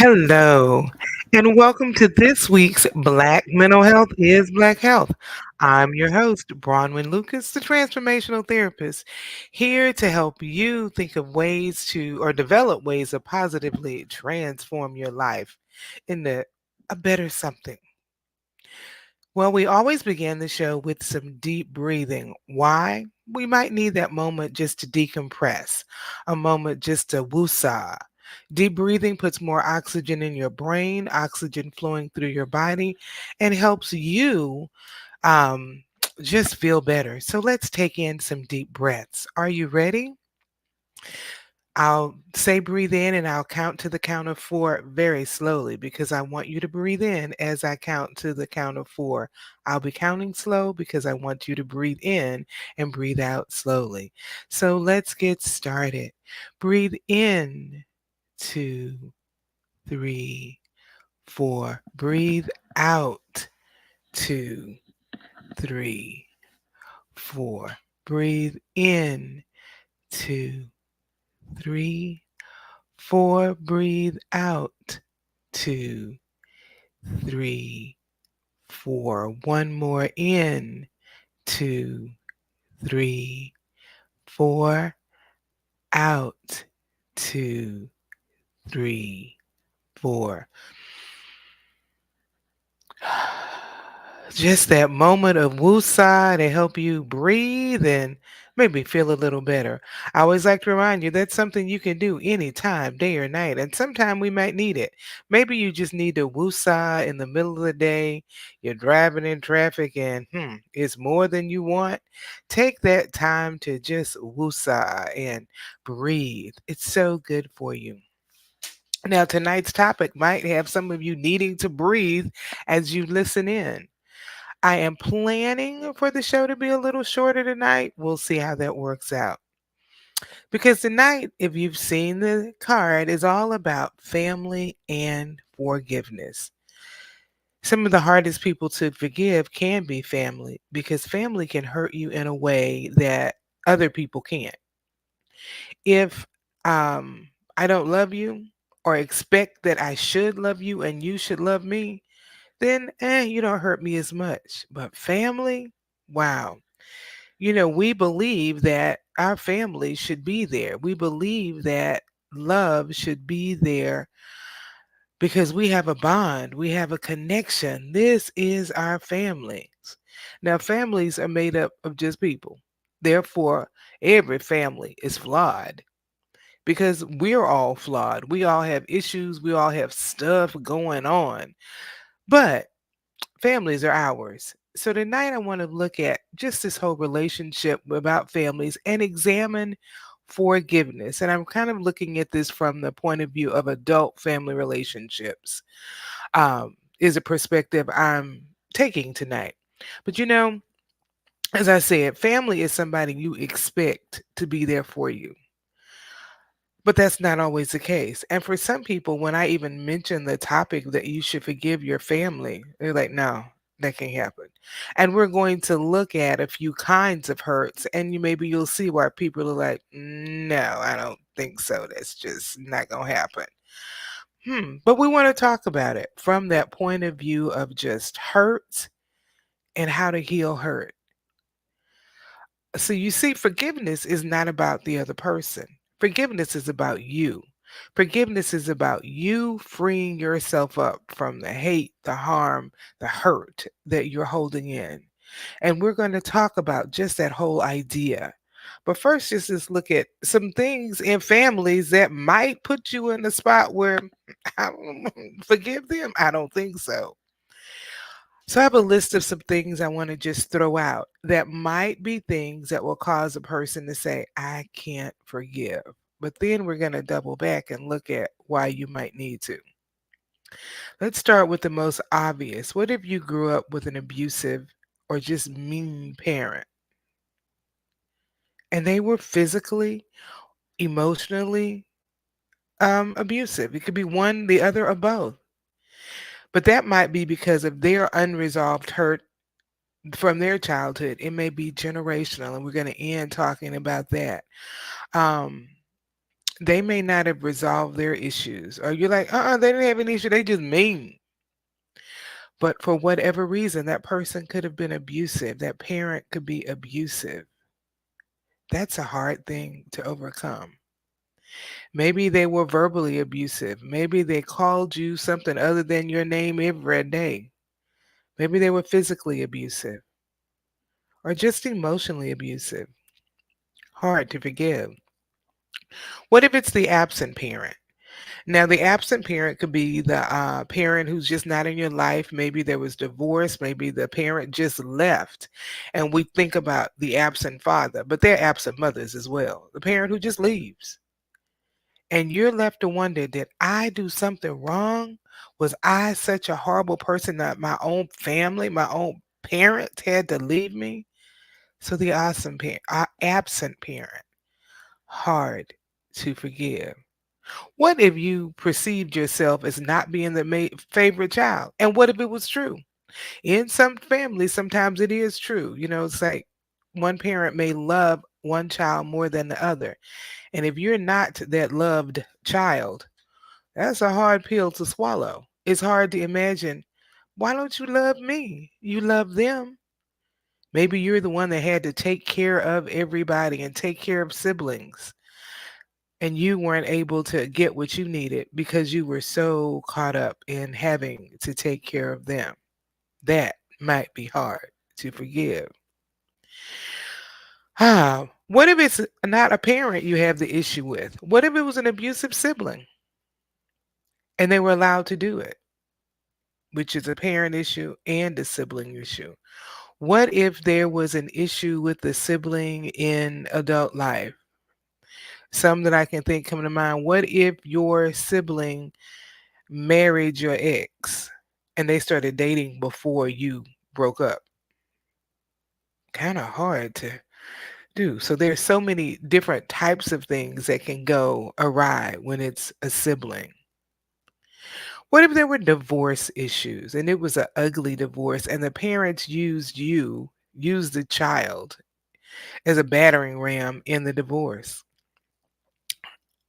Hello, and welcome to this week's Black Mental Health is Black Health. I'm your host, Bronwyn Lucas, the transformational therapist, here to help you think of ways to or develop ways to positively transform your life into a better something. Well, we always begin the show with some deep breathing. Why? We might need that moment just to decompress, a moment just to woosah. Deep breathing puts more oxygen in your brain, oxygen flowing through your body, and helps you um, just feel better. So let's take in some deep breaths. Are you ready? I'll say breathe in and I'll count to the count of four very slowly because I want you to breathe in as I count to the count of four. I'll be counting slow because I want you to breathe in and breathe out slowly. So let's get started. Breathe in, two, three, four. Breathe out, two, three, four. Breathe in, two, three, four. Breathe out. Two, three, four. One more in. Two, three, four. Out. Two, three, four. Just that moment of woosah to help you breathe and maybe feel a little better. I always like to remind you that's something you can do anytime, day or night, and sometime we might need it. Maybe you just need to woosah in the middle of the day. You're driving in traffic and it's more than you want. Take that time to just woosah and breathe. It's so good for you. Now, tonight's topic might have some of you needing to breathe as you listen in. I am planning for the show to be a little shorter tonight. We'll see how that works out. Because tonight, if you've seen the card, is all about family and forgiveness. Some of the hardest people to forgive can be family because family can hurt you in a way that other people can't. If I don't love you or expect that I should love you and you should love me, then you don't hurt me as much. But family, wow. We believe that our family should be there. We believe that love should be there because we have a bond, we have a connection. This is our families. Now, families are made up of just people. Therefore, every family is flawed because we're all flawed. We all have issues, we all have stuff going on. But families are ours. So tonight I want to look at just this whole relationship about families and examine forgiveness. And I'm kind of looking at this from the point of view of adult family relationships. Is a perspective I'm taking tonight. But as I said, family is somebody you expect to be there for you. But that's not always the case. And for some people, when I even mention the topic that you should forgive your family, they're like, no, that can't happen. And we're going to look at a few kinds of hurts, and maybe you'll see why people are like, no, I don't think so. That's just not going to happen. But we want to talk about it from that point of view of just hurt and how to heal hurt. So you see, forgiveness is not about the other person. Forgiveness is about you. Forgiveness is about you freeing yourself up from the hate, the harm, the hurt that you're holding in. And we're going to talk about just that whole idea. But first, just look at some things in families that might put you in a spot where I don't forgive them. I don't think so. So I have a list of some things I want to just throw out that might be things that will cause a person to say, I can't forgive. But then we're going to double back and look at why you might need to. Let's start with the most obvious. What if you grew up with an abusive or just mean parent? And they were physically, emotionally abusive. It could be one, the other, or both. But that might be because of their unresolved hurt from their childhood. It may be generational, and we're going to end talking about that. Um, They may not have resolved their issues, or you're like, they didn't have an issue, they just mean. But for whatever reason, that person could have been abusive. That parent could be abusive. That's a hard thing to overcome. Maybe they were verbally abusive. Maybe they called you something other than your name every day. Maybe they were physically abusive or just emotionally abusive. Hard to forgive. What if it's the absent parent? Now, the absent parent could be the parent who's just not in your life. Maybe there was divorce. Maybe the parent just left. And we think about the absent father, but they're absent mothers as well. The parent who just leaves. And you're left to wonder, did I do something wrong? Was I such a horrible person that my own family, my own parents had to leave me? So the awesome parent, absent parent, hard to forgive. What if you perceived yourself as not being the favorite child? And what if it was true? In some families, sometimes it is true. It's like one parent may love one child more than the other. And if you're not that loved child, that's a hard pill to swallow. It's hard to imagine, why don't you love me? You love them. Maybe you're the one that had to take care of everybody and take care of siblings, and you weren't able to get what you needed because you were so caught up in having to take care of them. That might be hard to forgive. What if it's not a parent you have the issue with? What if it was an abusive sibling and they were allowed to do it, which is a parent issue and a sibling issue? What if there was an issue with the sibling in adult life? Some that I can think come to mind. What if your sibling married your ex and they started dating before you broke up? Kind of hard to do. So there's so many different types of things that can go awry when it's a sibling. What if there were divorce issues and it was an ugly divorce and the parents used the child as a battering ram in the divorce?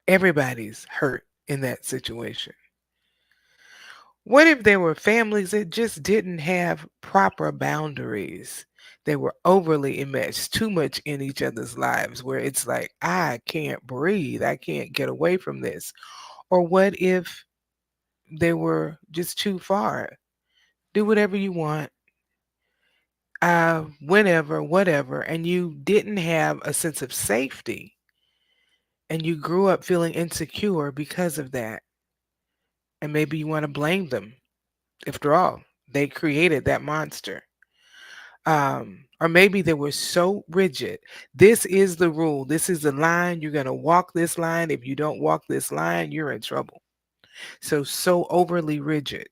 Everybody's hurt in that situation. What if there were families that just didn't have proper boundaries? They were overly enmeshed, too much in each other's lives, where it's like, I can't breathe. I can't get away from this. Or what if they were just too far? Do whatever you want, whenever, whatever, and you didn't have a sense of safety and you grew up feeling insecure because of that. And maybe you want to blame them. After all, they created that monster. Or maybe they were so rigid. This is the rule. This is the line. You're going to walk this line. If you don't walk this line, you're in trouble. So overly rigid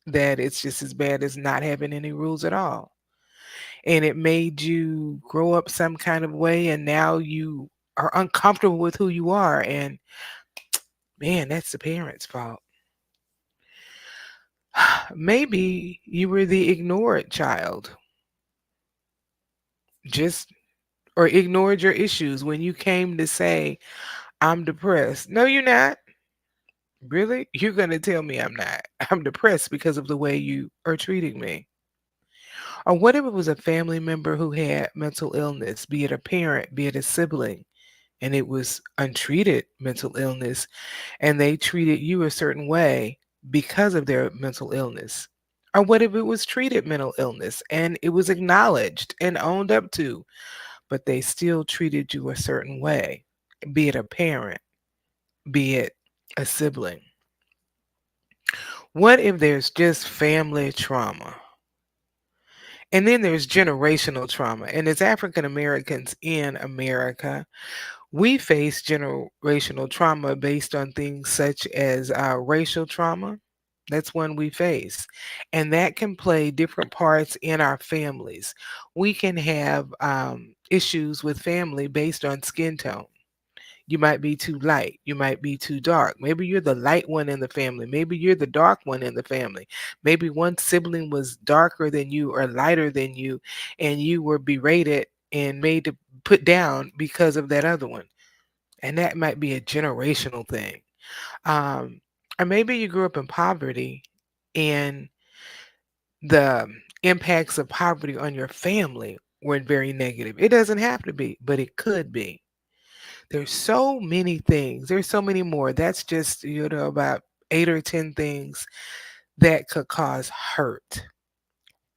that it's just as bad as not having any rules at all. And it made you grow up some kind of way, and now you are uncomfortable with who you are. And man, that's the parents' fault. Maybe you were the ignored child, just or ignored your issues when you came to say, I'm depressed. No, you're not. Really? You're going to tell me I'm not. I'm depressed because of the way you are treating me. Or what if it was a family member who had mental illness, be it a parent, be it a sibling, and it was untreated mental illness, and they treated you a certain way because of their mental illness? Or what if it was treated mental illness and it was acknowledged and owned up to, but they still treated you a certain way, be it a parent, be it a sibling? What if there's just family trauma? And then there's generational trauma. And as African Americans in America, we face generational trauma based on things such as racial trauma. That's one we face. And that can play different parts in our families. We can have issues with family based on skin tone. You might be too light. You might be too dark. Maybe you're the light one in the family. Maybe you're the dark one in the family. Maybe one sibling was darker than you or lighter than you, and you were berated and made to put down because of that other one. And that might be a generational thing. Um, or maybe you grew up in poverty and the impacts of poverty on your family were very negative. It doesn't have to be, but it could be. There's so many things. There's so many more. That's just, about 8 or 10 things that could cause hurt.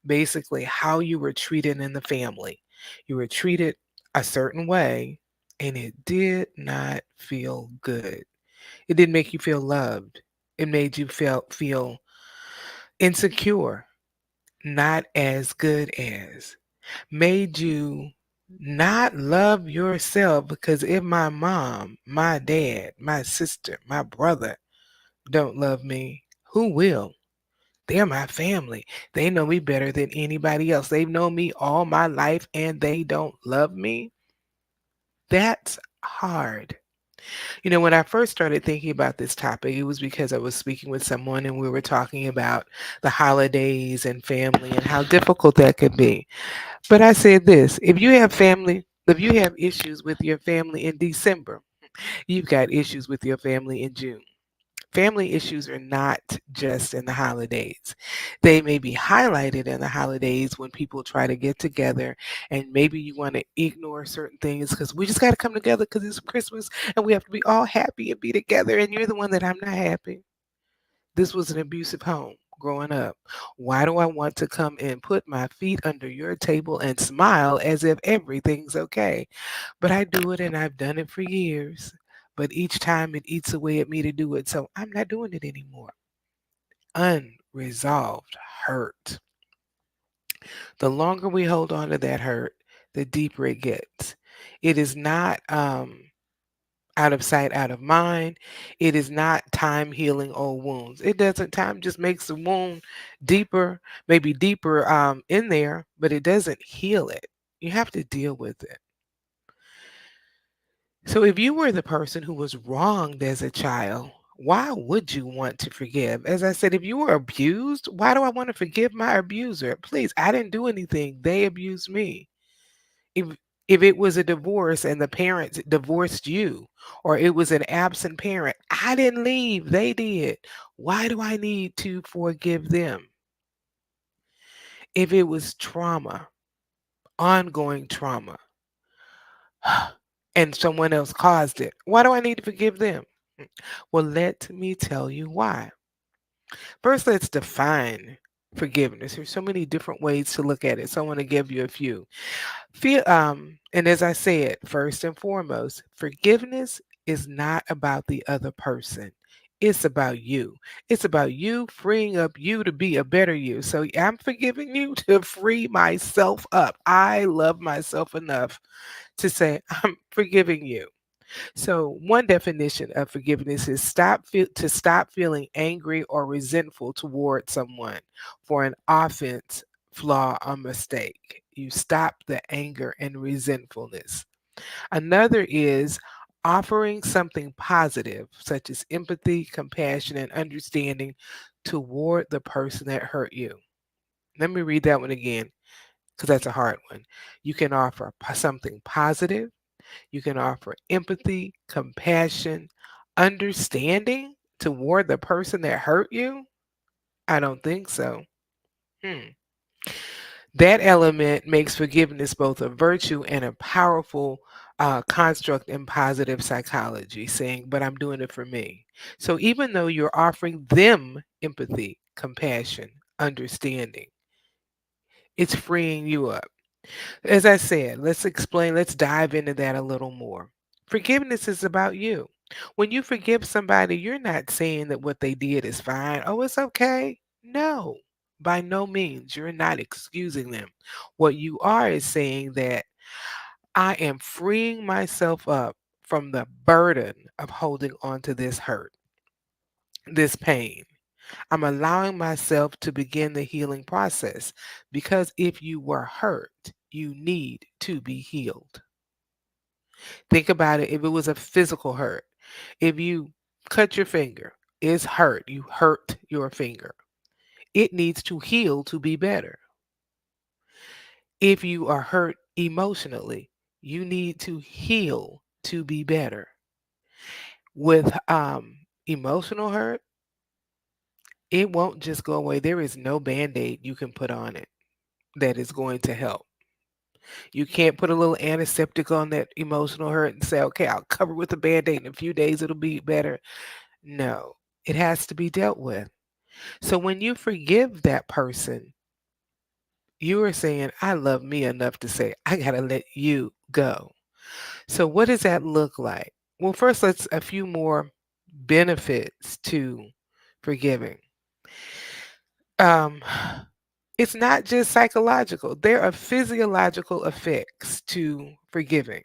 Basically, how you were treated in the family. You were treated a certain way and it did not feel good. It didn't make you feel loved. It made you feel insecure, not as good as. Made you not love yourself because if my mom, my dad, my sister, my brother don't love me, who will? They're my family. They know me better than anybody else. They've known me all my life and they don't love me. That's hard. When I first started thinking about this topic, it was because I was speaking with someone and we were talking about the holidays and family and how difficult that could be. But I said this, if you have issues with your family in December, you've got issues with your family in June. Family issues are not just in the holidays. They may be highlighted in the holidays when people try to get together, and maybe you want to ignore certain things because we just got to come together because it's Christmas and we have to be all happy and be together. And you're the one that I'm not happy. This was an abusive home growing up. Why do I want to come and put my feet under your table and smile as if everything's okay? But I do it and I've done it for years. But each time it eats away at me to do it. So I'm not doing it anymore. Unresolved hurt. The longer we hold on to that hurt, the deeper it gets. It is not out of sight, out of mind. It is not time healing old wounds. It doesn't. Time just makes the wound deeper, maybe deeper in there, but it doesn't heal it. You have to deal with it. So if you were the person who was wronged as a child, why would you want to forgive? As I said, if you were abused, why do I want to forgive my abuser? Please, I didn't do anything. They abused me. If it was a divorce and the parents divorced you, or it was an absent parent, I didn't leave. They did. Why do I need to forgive them? If it was trauma, ongoing trauma, and someone else caused it, why do I need to forgive them? Well, let me tell you why. First, let's define forgiveness. There's so many different ways to look at it. So I want to give you a few. And as I said, first and foremost, forgiveness is not about the other person. It's about you. It's about you freeing up you to be a better you. So I'm forgiving you to free myself up. I love myself enough to say, I'm forgiving you. So, one definition of forgiveness is to stop feeling angry or resentful toward someone for an offense, flaw, or mistake. You stop the anger and resentfulness. Another is offering something positive, such as empathy, compassion, and understanding toward the person that hurt you. Let me read that one again because that's a hard one. You can offer something positive, you can offer empathy, compassion, understanding toward the person that hurt you? I don't think so. Hmm. That element makes forgiveness both a virtue and a powerful construct in positive psychology, saying, but I'm doing it for me. So even though you're offering them empathy, compassion, understanding, it's freeing you up. As I said, let's dive into that a little more. Forgiveness is about you. When you forgive somebody, you're not saying that what they did is fine. Oh, it's okay. No, by no means. You're not excusing them. What you are is saying that I am freeing myself up from the burden of holding on to this hurt, this pain. I'm allowing myself to begin the healing process because if you were hurt, you need to be healed. Think about it if it was a physical hurt. If you cut your finger, it's hurt. You hurt your finger. It needs to heal to be better. If you are hurt emotionally, you need to heal to be better. With emotional hurt, it won't just go away. There is no band-aid you can put on it that is going to help. You can't put a little antiseptic on that emotional hurt and say, okay, I'll cover with a band-aid in a few days, it'll be better. No, it has to be dealt with. So when you forgive that person, you are saying, I love me enough to say, I got to let you go. So what does that look like? Well, first, let's a few more benefits to forgiving. Um, it's not just psychological. There are physiological effects to forgiving.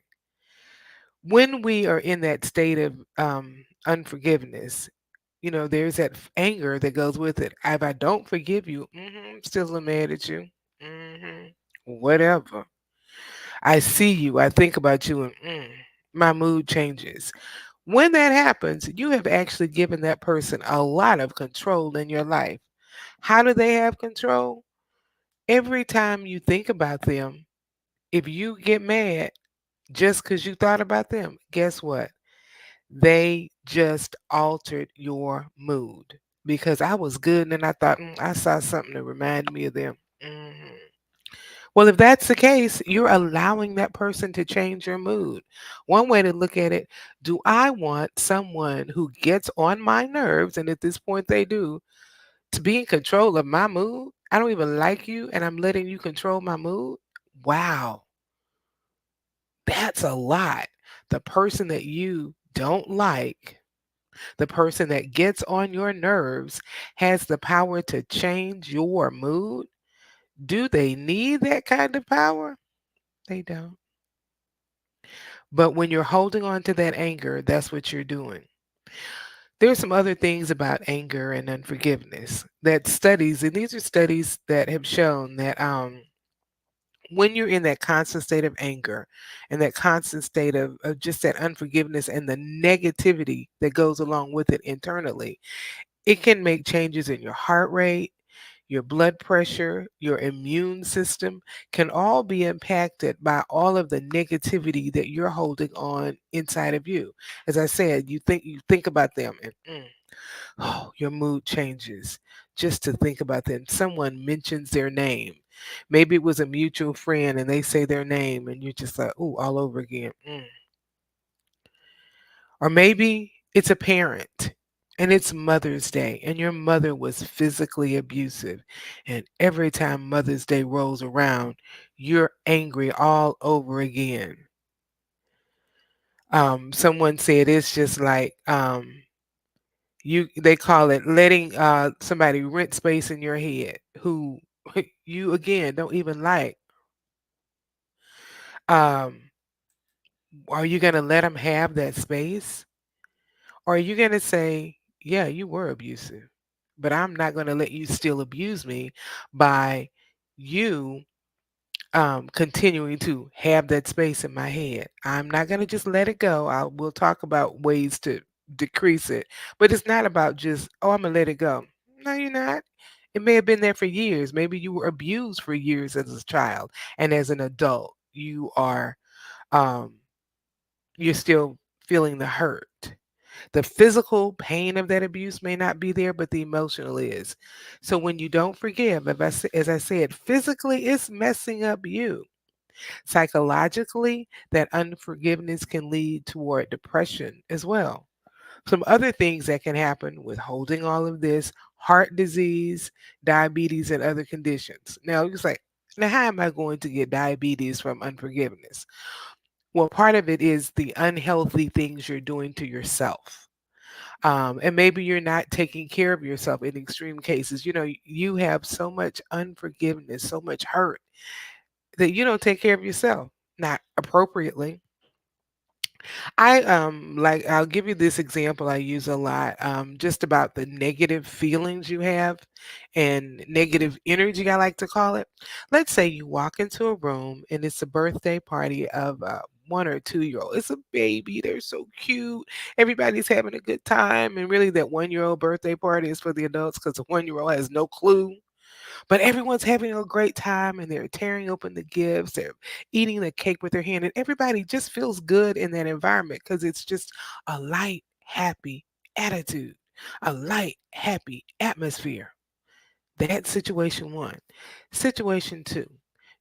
When we are in that state of unforgiveness, there's that anger that goes with it. If I don't forgive you, I'm still mad at you. hmm Whatever. I see you, I think about you, and my mood changes. When that happens, you have actually given that person a lot of control in your life. How do they have control? Every time you think about them, if you get mad just because you thought about them, guess what? They just altered your mood. Because I was good and then I thought, I saw something that reminded me of them. Mhm. Well, if that's the case, you're allowing that person to change your mood. One way to look at it, do I want someone who gets on my nerves, and at this point they do, to be in control of my mood? I don't even like you and I'm letting you control my mood? Wow, that's a lot. The person that you don't like, the person that gets on your nerves, has the power to change your mood. Do they need that kind of power? They don't. But when you're holding on to that anger, that's what you're doing. There's some other things about anger and unforgiveness that studies, and these are studies that have shown that when you're in that constant state of anger and that constant state of just that unforgiveness and the negativity that goes along with it internally, it can make changes in your heart rate, your blood pressure, your immune system can all be impacted by all of the negativity that you're holding on inside of you. As I said, you think about them and oh, your mood changes just to think about them. Someone mentions their name. Maybe it was a mutual friend and they say their name and you're just like, oh, all over again. Or maybe it's a parent and it's Mother's Day and your mother was physically abusive. And every time Mother's Day rolls around, you're angry all over again. Someone said it's just like they call it letting somebody rent space in your head who you again don't even like. Um, are you gonna let them have that space? Or are you going to say, yeah, you were abusive, but I'm not going to let you still abuse me by you continuing to have that space in my head? I'm not going to just let it go. We'll talk about ways to decrease it, but it's not about just, oh, I'm going to let it go. No, you're not. It may have been there for years. Maybe you were abused for years as a child, and as an adult, um, you're still feeling the hurt. The physical pain of that abuse may not be there, but the emotional is. So when you don't forgive, as I said, physically it's messing up you. Psychologically, that unforgiveness can lead toward depression as well. Some other things that can happen with holding all of this: heart disease, diabetes, and other conditions. Now, it's like, now how am I going to get diabetes from unforgiveness? Well, part of it is the unhealthy things you're doing to yourself. And maybe you're not taking care of yourself in extreme cases. You have so much unforgiveness, so much hurt that you don't take care of yourself, not appropriately. I'll give you this example I use a lot, just about the negative feelings you have and negative energy, I like to call it. Let's say you walk into a room and it's a birthday party of a 1 or 2 year old. It's a baby, they're so cute, everybody's having a good time, and really that 1 year old birthday party is for the adults because the 1 year old has no clue, but everyone's having a great time and they're tearing open the gifts, they're eating the cake with their hand, and everybody just feels good in that environment because it's just a light, happy attitude, a light, happy atmosphere. That's situation one. Situation two,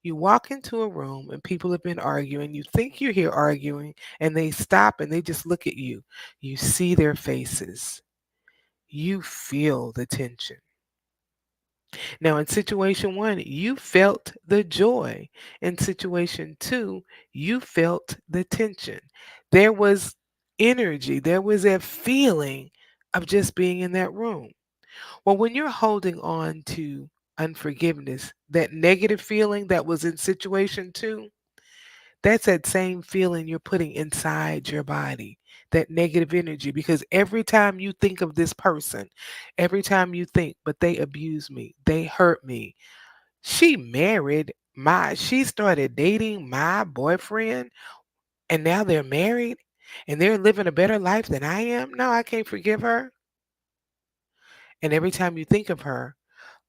you walk into a room and people have been arguing. You think you hear arguing, and they stop and they just look at you. You see their faces. You feel the tension. Now, in situation one, you felt the joy. In situation two, you felt the tension. There was energy, there was a feeling of just being in that room. Well, when you're holding on to unforgiveness, that negative feeling that was in situation two, that's that same feeling you're putting inside your body, that negative energy. Because every time you think of this person, every time you think, but they abused me, they hurt me, she started dating my boyfriend, and now they're married and they're living a better life than I am. No, I can't forgive her. And every time you think of her,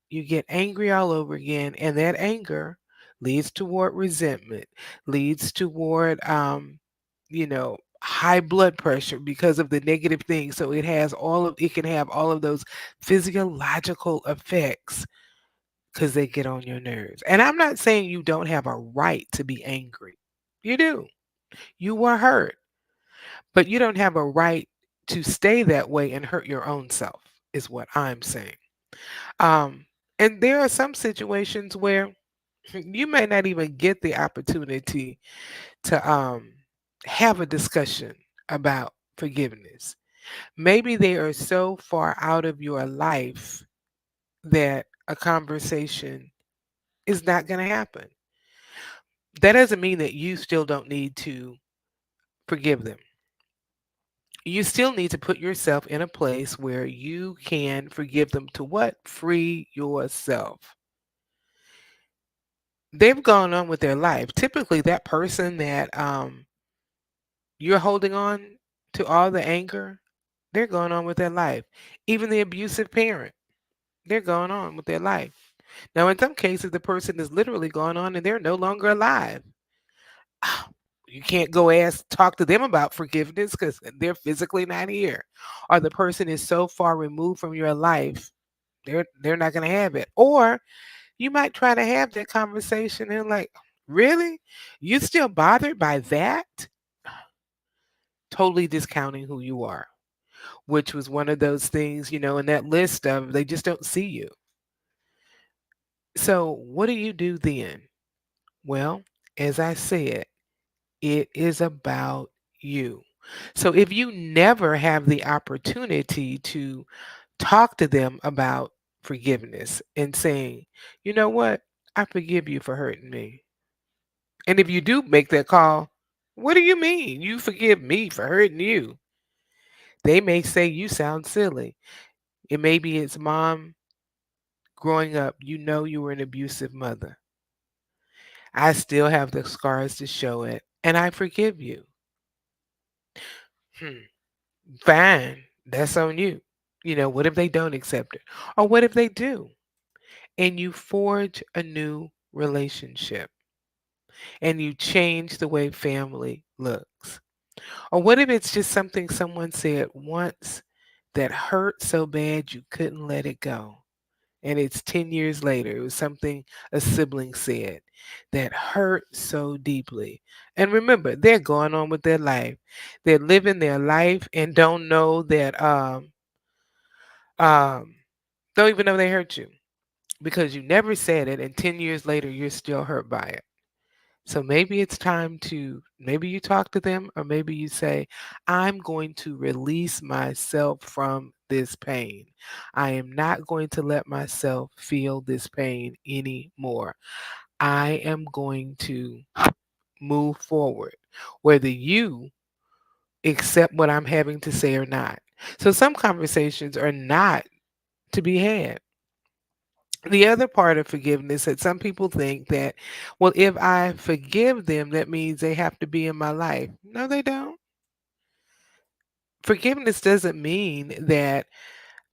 you get angry all over again, and that anger leads toward resentment, leads toward high blood pressure because of the negative things. So it can have all of those physiological effects because they get on your nerves. And I'm not saying you don't have a right to be angry. You do. You were hurt, but you don't have a right to stay that way and hurt your own self, is what I'm saying. Um, and there are some situations where you may not even get the opportunity to have a discussion about forgiveness. Maybe they are so far out of your life that a conversation is not going to happen. That doesn't mean that you still don't need to forgive them. You still need to put yourself in a place where you can forgive them to what? Free yourself. They've gone on with their life. Typically, that person that you're holding on to all the anger, they're going on with their life. Even the abusive parent, they're going on with their life. Now, in some cases, the person is literally gone on and they're no longer alive. You can't go talk to them about forgiveness because they're physically not here, or the person is so far removed from your life, they're not going to have it. Or you might try to have that conversation and like, really, you still bothered by that? Totally discounting who you are, which was one of those things, in that list of they just don't see you. So what do you do then? Well, as I said, it is about you. So if you never have the opportunity to talk to them about forgiveness and saying, you know what, I forgive you for hurting me. And if you do make that call, what do you mean you forgive me for hurting you? They may say you sound silly. It may be it's mom growing up, you were an abusive mother. I still have the scars to show it, and I forgive you. Hmm. Fine, that's on you. What if they don't accept it? Or what if they do? And you forge a new relationship and you change the way family looks. Or what if it's just something someone said once that hurt so bad you couldn't let it go? And it's 10 years later. It was something a sibling said that hurt so deeply. And remember, they're going on with their life. They're living their life and um, don't even know they hurt you because you never said it. And 10 years later, you're still hurt by it. So maybe it's time maybe you talk to them, or maybe you say, I'm going to release myself from this pain. I am not going to let myself feel this pain anymore. I am going to move forward, whether you accept what I'm having to say or not. So some conversations are not to be had. The other part of forgiveness that some people think that, well, if I forgive them, that means they have to be in my life. No, they don't. Forgiveness doesn't mean that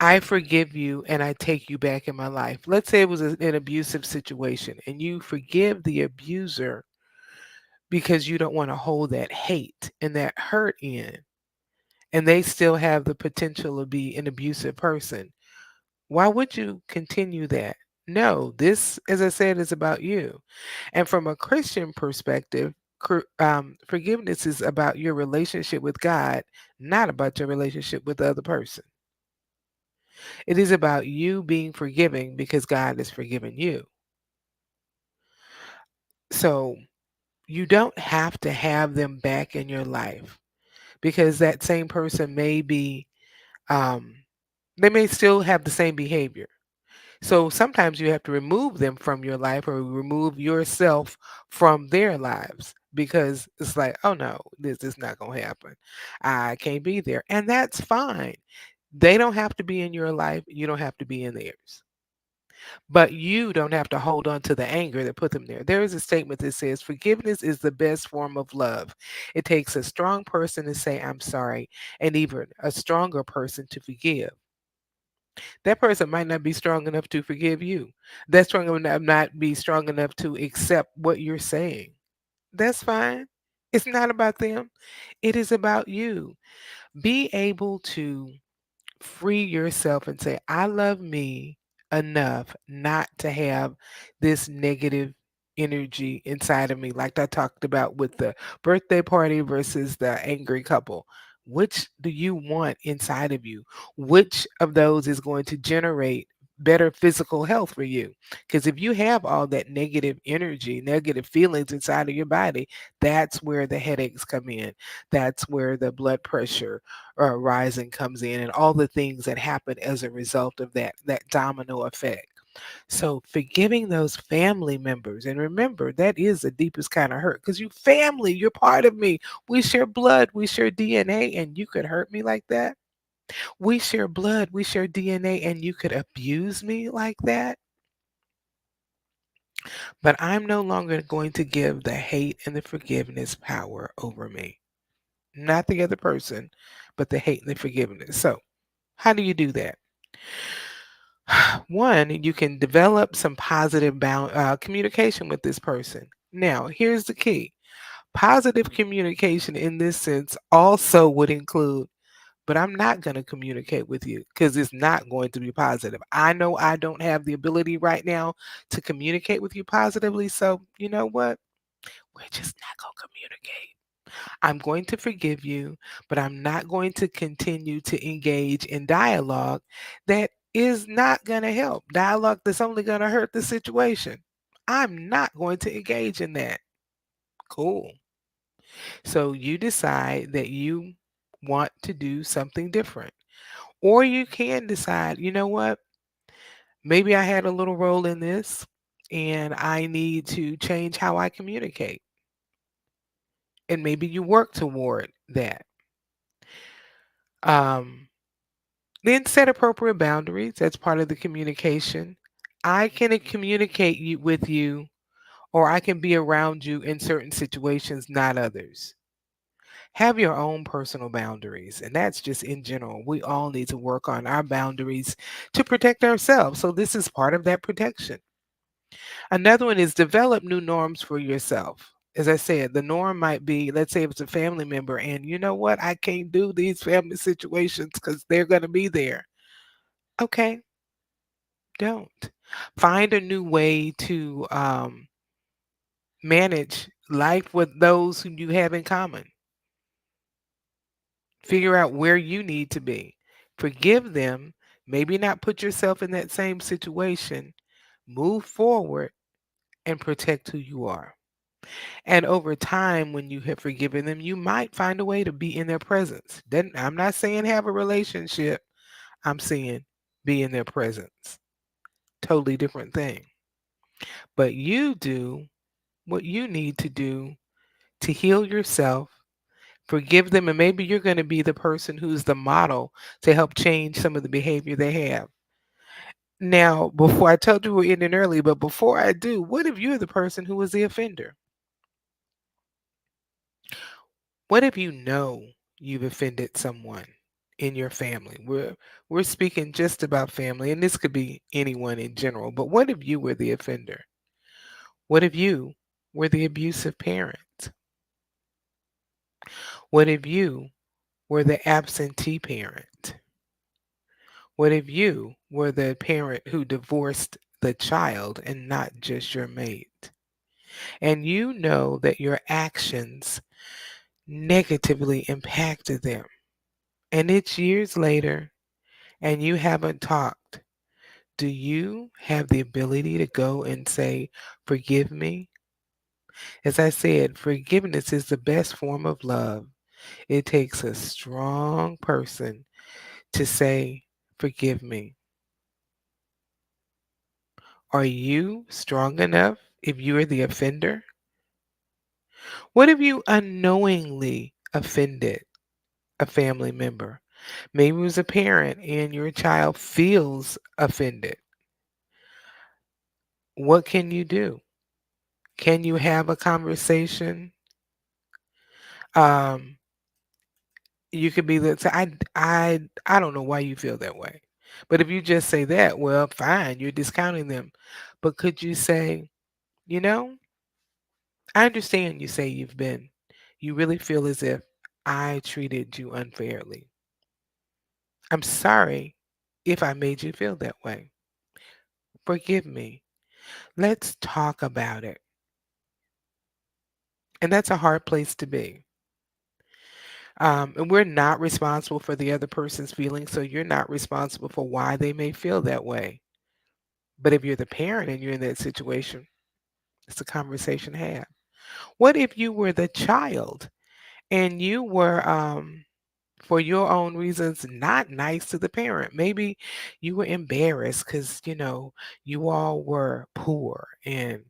I forgive you and I take you back in my life. Let's say it was an abusive situation and you forgive the abuser because you don't want to hold that hate and that hurt in. and they still have the potential to be an abusive person, why would you continue that? No, this, as I said, is about you. And from a Christian perspective, forgiveness is about your relationship with God, not about your relationship with the other person. It is about you being forgiving because God has forgiven you. So you don't have to have them back in your life because that same person may be, um, they may still have the same behavior. So sometimes you have to remove them from your life or remove yourself from their lives because it's like, oh no, this is not going to happen. I can't be there. And that's fine. They don't have to be in your life. You don't have to be in theirs. But you don't have to hold on to the anger that put them there. There is a statement that says forgiveness is the best form of love. It takes a strong person to say, I'm sorry, and even a stronger person to forgive. That person might not be strong enough to forgive you. That strong enough not be strong enough to accept what you're saying. That's fine. It's not about them. It is about you. Be able to free yourself and say, I love me enough not to have this negative energy inside of me, like I talked about with the birthday party versus the angry couple. Which do you want inside of you? Which of those is going to generate better physical health for you? Because if you have all that negative energy, negative feelings inside of your body, that's where the headaches come in. That's where the blood pressure rising comes in and all the things that happen as a result of that domino effect. So forgiving those family members, and remember that is the deepest kind of hurt because you family, you're part of me. We share blood, we share DNA, and you could hurt me like that. We share blood, we share DNA, and you could abuse me like that. But I'm no longer going to give the hate and the forgiveness power over me. Not the other person, but the hate and the forgiveness. So how do you do that? One, you can develop some positive communication with this person. Now, here's the key. Positive communication in this sense also would include, but I'm not going to communicate with you because it's not going to be positive. I know I don't have the ability right now to communicate with you positively. So, you know what? We're just not going to communicate. I'm going to forgive you, but I'm not going to continue to engage in dialogue that is not going to help. Dialogue that's only going to hurt the situation. I'm not going to engage in that. Cool. So you decide that you want to do something different. Or you can decide, you know what? Maybe I had a little role in this and I need to change how I communicate. And maybe you work toward that. Um, Then set appropriate boundaries. That's part of the communication. I can communicate with you, or I can be around you in certain situations, not others. Have your own personal boundaries, and that's just in general. We all need to work on our boundaries to protect ourselves. So, this is part of that protection. Another one is develop new norms for yourself. As I said, the norm might be, let's say it's a family member, and you know what? I can't do these family situations because they're going to be there. Okay, don't. Find a new way to manage life with those who you have in common. Figure out where you need to be. Forgive them. Maybe not put yourself in that same situation. Move forward and protect who you are. And over time, when you have forgiven them, you might find a way to be in their presence. Then I'm not saying have a relationship. I'm saying be in their presence. Totally different thing. But you do what you need to do to heal yourself, forgive them, and maybe you're going to be the person who's the model to help change some of the behavior they have. Now, before I told you we're ending early, but before I do, what if you're the person who was the offender? What if you know you've offended someone in your family? We're speaking just about family, and this could be anyone in general, but what if you were the offender? What if you were the abusive parent? What if you were the absentee parent? What if you were the parent who divorced the child and not just your mate? And you know that your actions negatively impacted them. And it's years later and you haven't talked. Do you have the ability to go and say, "Forgive me"? As I said, forgiveness is the best form of love. It takes a strong person to say, "Forgive me." Are you strong enough if you are the offender? What if you unknowingly offended a family member? Maybe it was a parent and your child feels offended. What can you do? Can you have a conversation? Um, you could be the I don't know why you feel that way. But if you just say that, well, fine, you're discounting them. But could you say, you know, I understand you say you really feel as if I treated you unfairly. I'm sorry if I made you feel that way. Forgive me. Let's talk about it. And that's a hard place to be. And we're not responsible for the other person's feelings, so you're not responsible for why they may feel that way. But if you're the parent and you're in that situation, it's a conversation to have. What if you were the child and you were, for your own reasons, not nice to the parent? Maybe you were embarrassed because, you all were poor and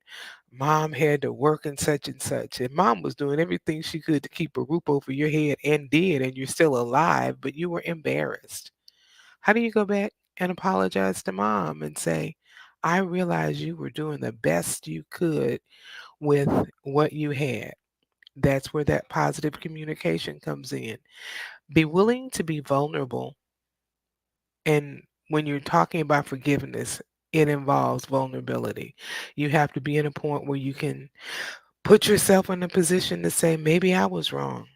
mom had to work and such. And mom was doing everything she could to keep a roof over your head and did, and you're still alive, but you were embarrassed. How do you go back and apologize to mom and say, I realize you were doing the best you could with what you had? That's where that positive communication comes in. Be willing to be vulnerable. And when you're talking about forgiveness, it involves vulnerability. You have to be in a point where you can put yourself in a position to say, maybe I was wrong,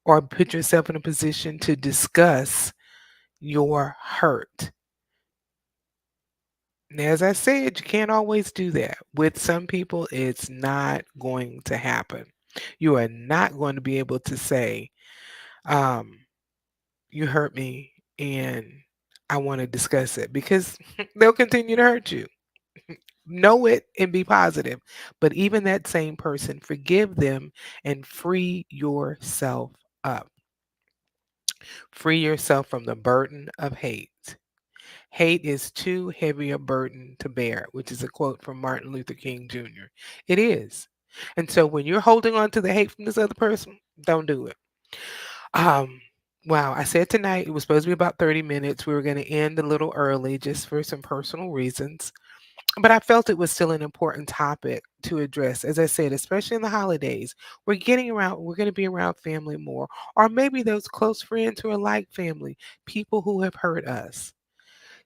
or put yourself in a position to discuss your hurt. Now, as I said, you can't always do that. With some people, it's not going to happen. You are not going to be able to say, um, you hurt me and I want to discuss it because they'll continue to hurt you. Know it and be positive. But even that same person, forgive them and free yourself up. Free yourself from the burden of hate. Hate is too heavy a burden to bear, which is a quote from Martin Luther King Jr. It is. And so when you're holding on to the hate from this other person, don't do it. Um, wow, I said tonight it was supposed to be about 30 minutes. We were going to end a little early just for some personal reasons. But I felt it was still an important topic to address. As I said, especially in the holidays, we're going to be around family more, or maybe those close friends who are like family, people who have hurt us.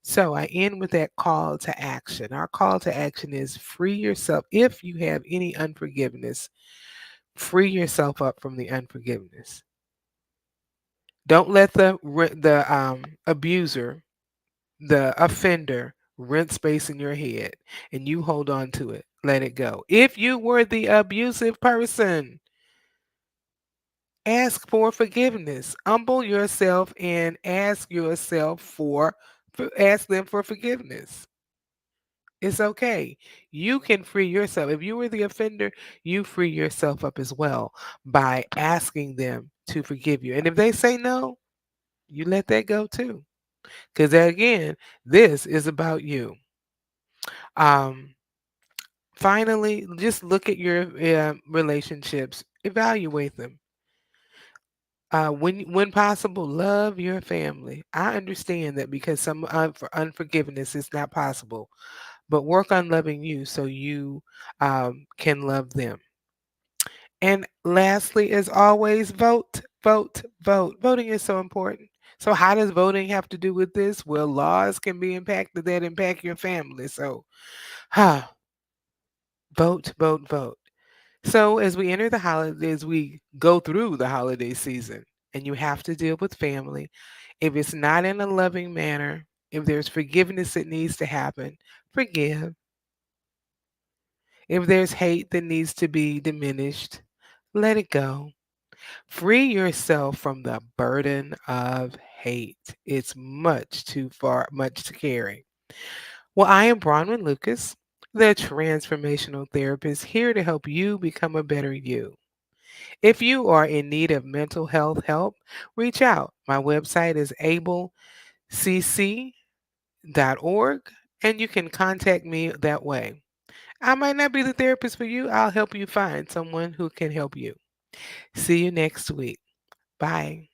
So I end with that call to action. Our call to action is free yourself. If you have any unforgiveness, free yourself up from the unforgiveness. Don't let the abuser, the offender, rent space in your head, and you hold on to it. Let it go. If you were the abusive person, ask for forgiveness. Humble yourself and ask them for forgiveness. It's okay. You can free yourself. If you were the offender, you free yourself up as well by asking them to forgive you. And if they say no, you let that go too. Because again, this is about you. Um, Finally, just look at your relationships, evaluate them. When possible, love your family. I understand that because some unforgiveness is not possible, but work on loving you so you can love them. And lastly, as always, vote, vote, vote. Voting is so important. So, how does voting have to do with this? Well, laws can be impacted that impact your family. So, vote, vote, vote. So, as we go through the holiday season, and you have to deal with family. If it's not in a loving manner, if there's forgiveness that needs to happen, forgive. If there's hate that needs to be diminished, let it go. Free yourself from the burden of hate. It's much too far, much to carry. Well, I am Bronwyn Lucas, the transformational therapist, here to help you become a better you. If you are in need of mental health help, reach out. My website is ablecc.org, and you can contact me that way. I might not be the therapist for you. I'll help you find someone who can help you. See you next week. Bye.